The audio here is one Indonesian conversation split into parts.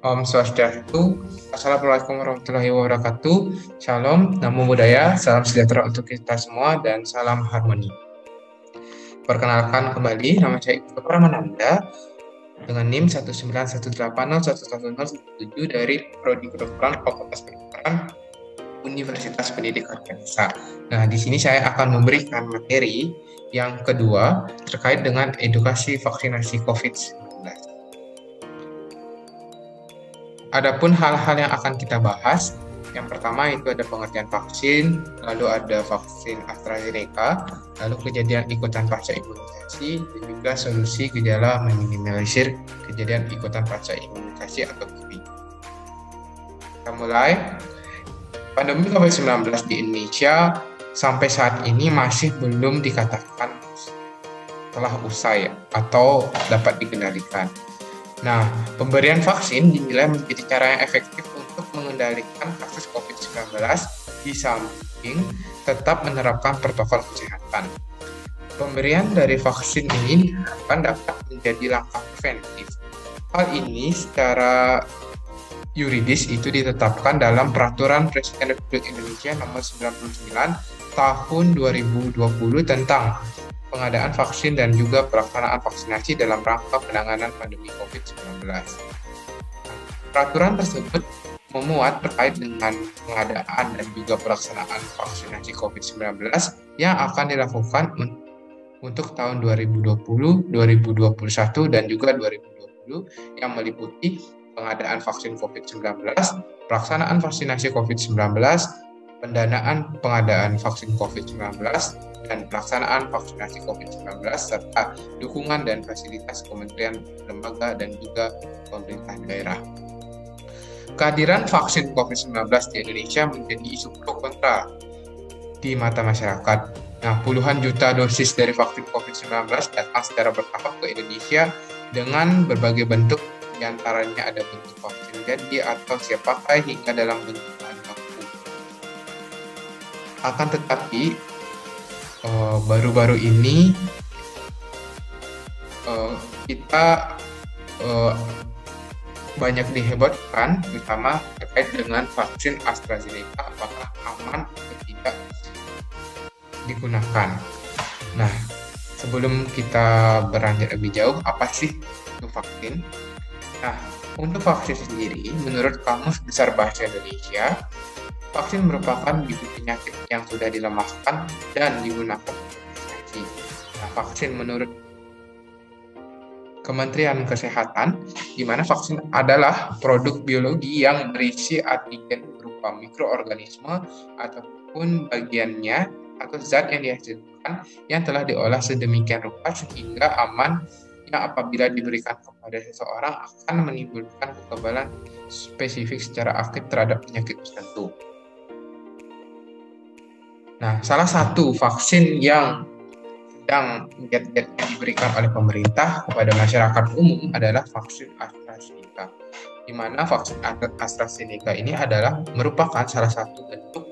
Om Swastiastu, Assalamualaikum warahmatullahi wabarakatuh. Shalom, Namo Buddhaya, salam sejahtera untuk kita semua, dan salam harmoni. Perkenalkan kembali, nama saya Iqbal Pramananda dengan NIM 191801117 dari Prodi Kedokteran Fakultas Kedokteran Universitas Pendidikan Ganesha. Nah, di sini saya akan memberikan materi yang kedua terkait dengan edukasi vaksinasi COVID-19. Adapun hal-hal yang akan kita bahas, yang pertama itu ada pengertian vaksin, lalu ada vaksin AstraZeneca, lalu kejadian ikutan pasca imunisasi, dan juga solusi gejala meminimalisir kejadian ikutan pasca imunisasi atau KIPI. Kita mulai. Pandemi COVID-19 di Indonesia sampai saat ini masih belum dikatakan telah usai atau dapat dikendalikan. Nah, pemberian vaksin dinilai menjadi cara yang efektif untuk mengendalikan kasus COVID-19 di samping tetap menerapkan protokol kesehatan. Pemberian dari vaksin ini diharapkan dapat menjadi langkah preventif. Hal ini secara yuridis itu ditetapkan dalam Peraturan Presiden Republik Indonesia Nomor 99 Tahun 2020 tentang pengadaan vaksin dan juga pelaksanaan vaksinasi dalam rangka penanganan pandemi COVID-19. Peraturan tersebut memuat terkait dengan pengadaan dan juga pelaksanaan vaksinasi COVID-19 yang akan dilakukan untuk tahun 2020, 2021, dan juga 2020 yang meliputi pengadaan vaksin COVID-19, pelaksanaan vaksinasi COVID-19, pendanaan pengadaan vaksin COVID-19, dan pelaksanaan vaksinasi COVID-19, serta dukungan dan fasilitas kementerian, lembaga, dan juga pemerintah daerah. Kehadiran vaksin COVID-19 di Indonesia menjadi isu pro kontra di mata masyarakat. Nah, puluhan juta dosis dari vaksin COVID-19 datang secara bertahap ke Indonesia dengan berbagai bentuk, diantaranya ada bentuk vaksin jadi atau siap pakai hingga dalam bentuk bahan baku. Akan tetapi, baru-baru ini kita banyak dihebohkan, terutama terkait dengan vaksin AstraZeneca, apakah aman atau tidak digunakan. Nah, sebelum kita beranjak lebih jauh, apa sih itu vaksin? Nah, untuk vaksin sendiri, menurut Kamus Besar Bahasa Indonesia, vaksin merupakan bibit penyakit yang sudah dilemahkan dan digunakan untuk vaksinasi. Nah, vaksin menurut Kementerian Kesehatan, di mana vaksin adalah produk biologi yang berisi antigen berupa mikroorganisme ataupun bagiannya atau zat yang dihasilkan yang telah diolah sedemikian rupa sehingga aman yang apabila diberikan kepada seseorang akan menimbulkan kekebalan spesifik secara aktif terhadap penyakit tertentu. Nah, salah satu vaksin yang sedang giat-giatnya diberikan oleh pemerintah kepada masyarakat umum adalah vaksin AstraZeneca, di mana vaksin AstraZeneca ini adalah merupakan salah satu bentuk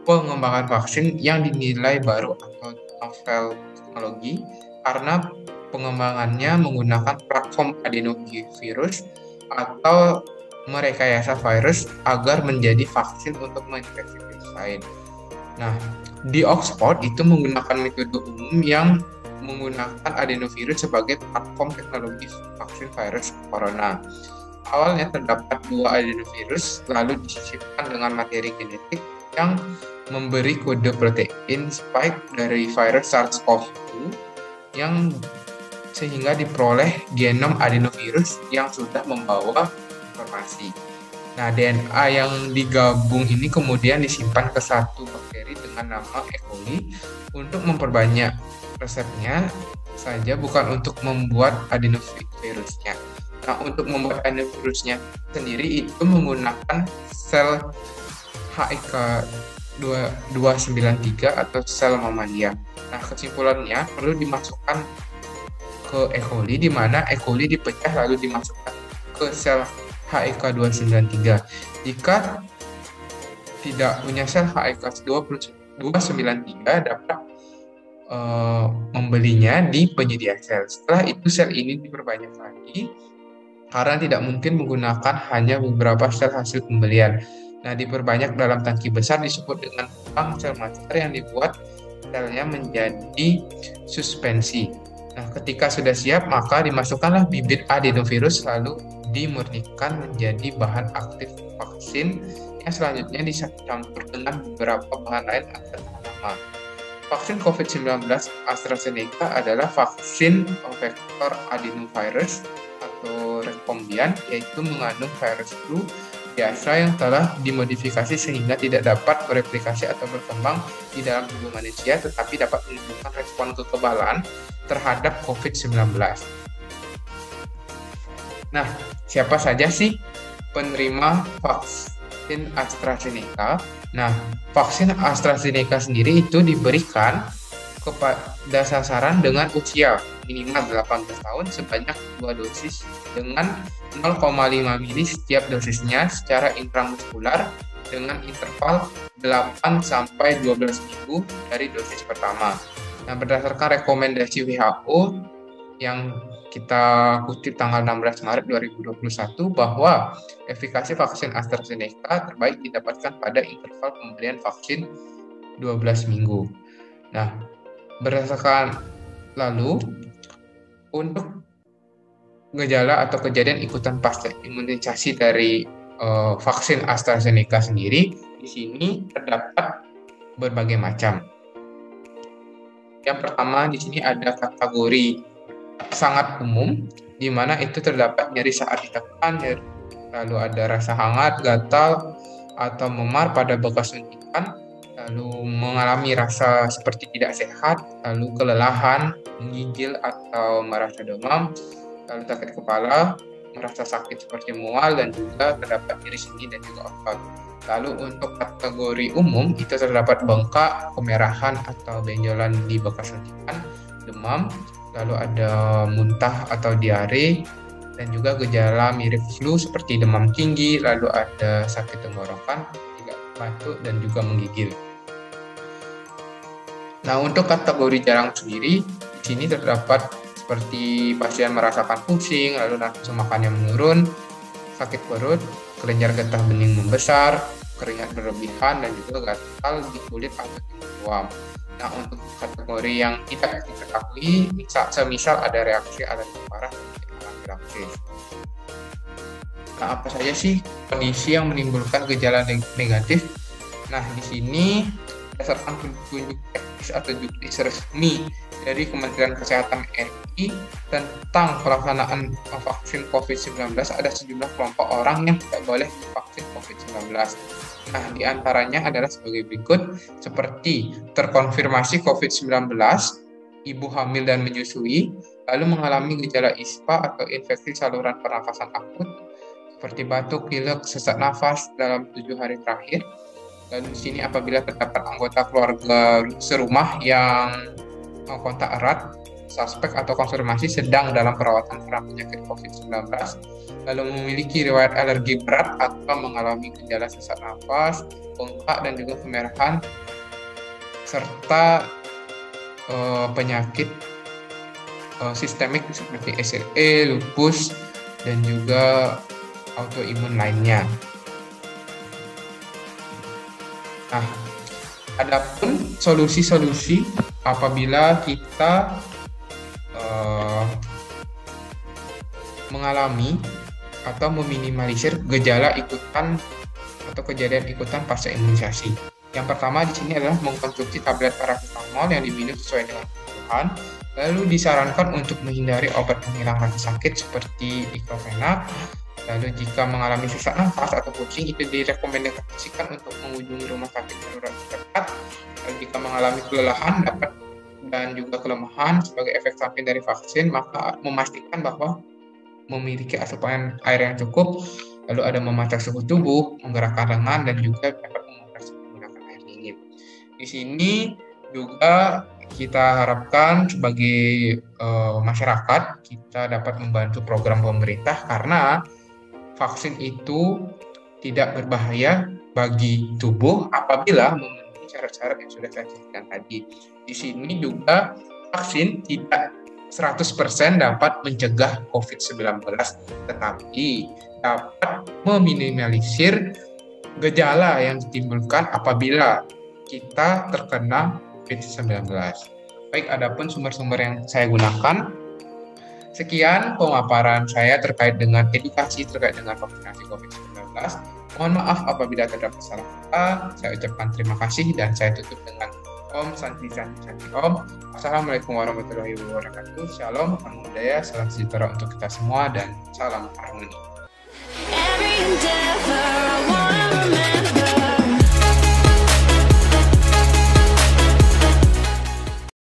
pengembangan vaksin yang dinilai baru atau novel teknologi karena pengembangannya menggunakan platform adenovirus atau merekayasa virus agar menjadi vaksin untuk menginfeksi virus lain. Nah, di Oxford itu menggunakan metode umum yang menggunakan adenovirus sebagai platform teknologi vaksin virus corona. Awalnya terdapat 2 adenovirus, lalu disisipkan dengan materi genetik yang memberi kode protein spike dari virus SARS-CoV-2 yang sehingga diperoleh genom adenovirus yang sudah membawa informasi. Nah, DNA yang digabung ini kemudian disimpan ke satu bakteri dengan nama E. coli untuk memperbanyak resepnya saja, bukan untuk membuat adenovirusnya. Nah, untuk membuat adenovirusnya sendiri itu menggunakan sel HEK 293 atau sel mamalia. Nah, kesimpulannya perlu dimasukkan ke E. coli, di mana E. coli dipecah lalu dimasukkan ke sel HEK 293. Jika tidak punya sel HEK 293 dapat membelinya di penyedia sel. Setelah itu sel ini diperbanyak lagi karena tidak mungkin menggunakan hanya beberapa sel hasil pembelian. Nah, diperbanyak dalam tangki besar disebut dengan bank sel master yang dibuat selnya menjadi suspensi. Nah, ketika sudah siap, maka dimasukkanlah bibit adenovirus lalu dimurnikan menjadi bahan aktif vaksin yang selanjutnya dicampur dengan beberapa bahan lain agar tahan lama. Vaksin COVID-19 AstraZeneca adalah vaksin vektor adenovirus atau rekombian, yaitu mengandung virus flu biasa yang telah dimodifikasi sehingga tidak dapat bereplikasi atau berkembang di dalam tubuh manusia, tetapi dapat menimbulkan respon kekebalan terhadap COVID-19. Nah, siapa saja sih penerima vaksin AstraZeneca? Nah, vaksin AstraZeneca sendiri itu diberikan kepada sasaran dengan usia minimal 18 tahun sebanyak 2 dosis dengan 0,5 mili setiap dosisnya secara intramuskular dengan interval 8 sampai 12 minggu dari dosis pertama. Nah, berdasarkan rekomendasi WHO yang kita kutip tanggal 16 Maret 2021 bahwa efikasi vaksin AstraZeneca terbaik didapatkan pada interval pemberian vaksin 12 minggu. Nah, berdasarkan lalu untuk gejala atau kejadian ikutan pasca imunisasi dari vaksin AstraZeneca sendiri, di sini terdapat berbagai macam. Yang pertama di sini ada kategori sangat umum, di mana itu terdapat nyeri saat ditekan, lalu ada rasa hangat, gatal, atau memar pada bekas suntikan, lalu mengalami rasa seperti tidak sehat, lalu kelelahan, menggigil atau merasa demam, lalu sakit kepala, merasa sakit seperti mual, dan juga terdapat nyeri sendi dan juga otot. Lalu untuk kategori umum itu terdapat bengkak, kemerahan atau benjolan di bekas suntikan, demam, lalu ada muntah atau diare, dan juga gejala mirip flu seperti demam tinggi, lalu ada sakit tenggorokan, batuk, dan juga menggigil. Nah, untuk kategori jarang sendiri, di sini terdapat seperti pasien merasakan pusing, lalu nafsu makannya menurun, sakit perut, kelenjar getah bening membesar, keringat berlebihan, dan juga gatal di kulit atau di ruam. Nah, untuk kategori yang tidak diketahui, semisal ada reaksi alergi parah dan anafilaksis. Nah, apa saja sih kondisi yang menimbulkan gejala negatif? Nah, di sini berdasarkan petunjuk teknis atau juknis resmi dari Kementerian Kesehatan RI tentang pelaksanaan vaksin COVID-19, ada sejumlah kelompok orang yang tidak boleh divaksin COVID-19. Nah, diantaranya adalah sebagai berikut, seperti terkonfirmasi COVID-19, ibu hamil dan menyusui, lalu mengalami gejala ISPA atau infeksi saluran pernafasan akut, seperti batuk, pilek, sesak nafas dalam 7 hari terakhir. Dan di sini apabila terdapat anggota keluarga serumah yang kontak erat, suspek atau konfirmasi sedang dalam perawatan karena penyakit COVID-19, lalu memiliki riwayat alergi berat atau mengalami gejala sesak nafas, bengkak, dan juga kemerahan, serta penyakit sistemik seperti SLE, lupus, dan juga autoimun lainnya. Nah, adapun solusi-solusi apabila kita mengalami atau meminimalisir gejala ikutan atau kejadian ikutan pasca imunisasi. Yang pertama di sini adalah mengkonsumsi tablet paracetamol yang diminum sesuai dengan kebutuhan. Lalu disarankan untuk menghindari obat penghilang rasa sakit seperti diclofenac. Lalu jika mengalami sesak nafas atau pusing, itu direkomendasikan untuk mengunjungi rumah sakit darurat terdekat. Lalu jika mengalami kelelahan dan juga kelemahan sebagai efek samping dari vaksin, maka memastikan bahwa memiliki asupan air yang cukup, lalu ada memacak suhu tubuh, menggerakkan lengan, dan juga dapat menggunakan air dingin. Di sini juga kita harapkan sebagai masyarakat kita dapat membantu program pemerintah karena vaksin itu tidak berbahaya bagi tubuh apabila memenuhi syarat-syarat yang sudah saya sebutkan tadi. Di sini juga vaksin tidak 100% dapat mencegah COVID-19, tetapi dapat meminimalisir gejala yang ditimbulkan apabila kita terkena COVID-19. Baik, adapun sumber-sumber yang saya gunakan. Sekian pemaparan saya terkait dengan edukasi terkait dengan vaksinasi COVID-19. Mohon maaf apabila terdapat salah kata. Saya ucapkan terima kasih dan saya tutup dengan Om Santi Om. Assalamualaikum warahmatullahi wabarakatuh. Shalom, salam budaya, salam sejahtera untuk kita semua dan salam harmoni.